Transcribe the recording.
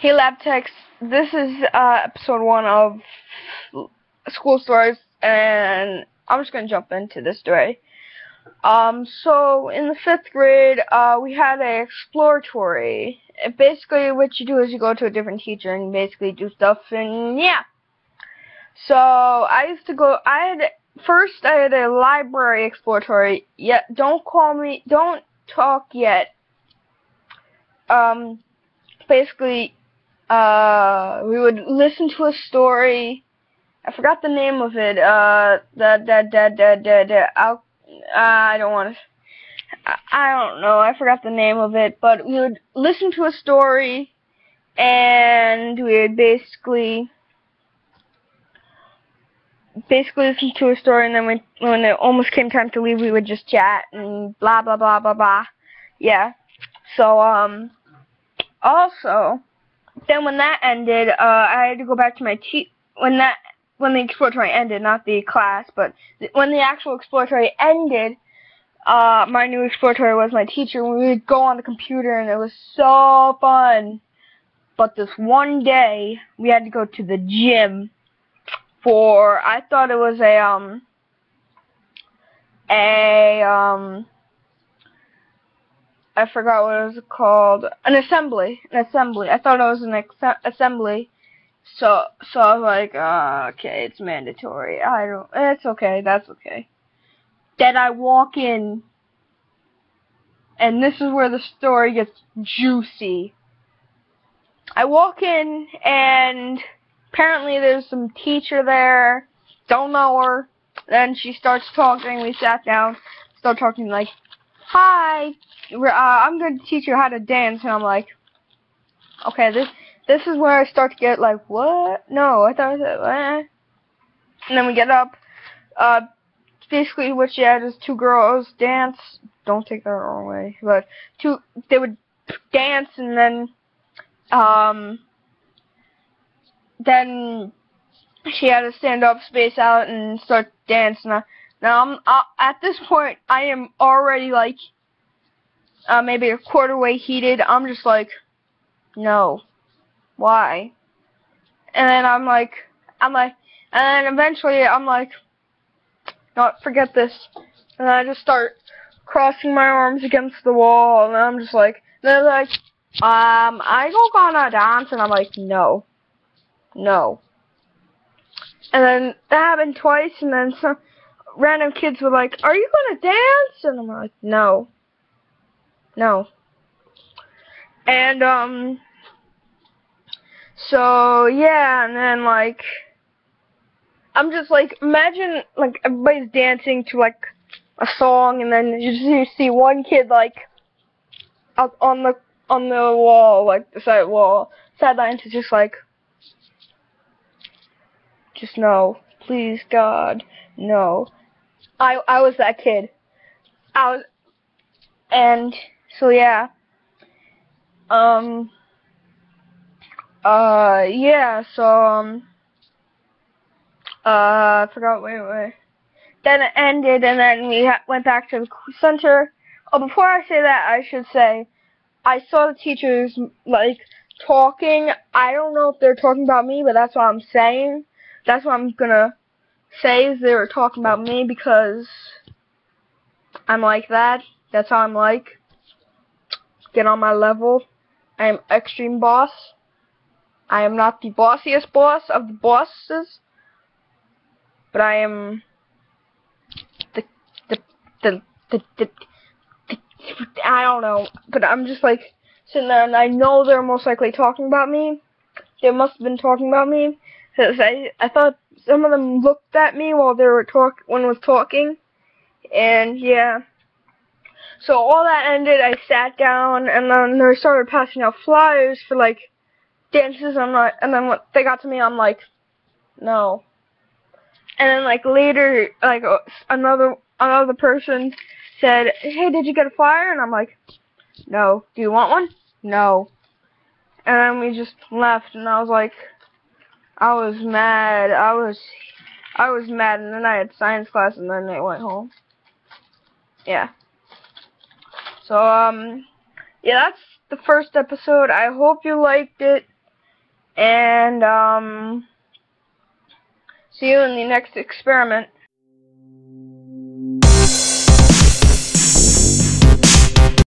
Hey Lab Techs, this is episode 1 of School Stories, and I'm just gonna jump into this story. So in the 5th grade, we had a exploratory. Basically, what you do is you go to a different teacher and basically do stuff, and yeah. So I used to go. First I had a library exploratory. Don't talk yet. Basically. We would listen to a story. I forgot the name of it. I don't want to. I don't know. I forgot the name of it. But we would listen to a story, and we would basically listen to a story, and then when it almost came time to leave, we would just chat and blah blah blah blah blah. Yeah. So also. Then when that ended, I had to go back to my when the exploratory ended, not the class, but when the actual exploratory ended, my new exploratory was my teacher, and we would go on the computer, and it was so fun. But this one day, we had to go to the gym for, I thought it was I forgot what it was called. An assembly. I thought it was an assembly. So I was like, okay, it's mandatory. It's okay, that's okay. Then I walk in, and this is where the story gets juicy. I walk in, and apparently there's some teacher there. Don't know her. Then she starts talking. We sat down, start talking like, hi, I'm going to teach you how to dance, and I'm like, okay, this is where I start to get like, what? No, I thought it was, what? And then we get up, basically what she had is 2 girls dance, don't take that the wrong way, but they would dance, and then she had to stand up, space out, and start dancing. Now at this point, I am already like, maybe a quarter way heated. I'm just like, no, why? And then and then eventually I'm like, no, forget this. And I just start crossing my arms against the wall, and I'm just like, they're like, I go gonna dance, and I'm like, no. And then that happened twice, and then some random kids were like, are you gonna dance? And I'm like, no. And, so, yeah, and then, like, I'm just like, imagine, like, everybody's dancing to, like, a song, and then you see one kid, like, out on the wall, like, the sidelines is just like, just no, please, God, no. I was that kid. And, so, yeah. Yeah, so, I forgot, wait. Then it ended, and then we went back to the center. Oh, before I say that, I should say, I saw the teachers, like, talking. I don't know if they're talking about me, but that's what I'm saying. That's what I'm gonna say, is they were talking about me, because I'm like that. That's how I'm like. Get on my level. I am extreme boss. I am not the bossiest boss of the bosses, but I am I don't know, but I'm just like sitting there, and I know they're most likely talking about me. They must have been talking about me, because I thought some of them looked at me while they were when I was talking, and yeah. So all that ended, I sat down, and then they started passing out flyers for like dances. And then when they got to me, I'm like, no. And then like later, like another person said, hey, did you get a flyer? And I'm like, no. Do you want one? No. And then we just left, and I was like, I was mad. I was mad, and then I had science class, and then I went home. Yeah. So, yeah, that's the first episode. I hope you liked it. And see you in the next experiment.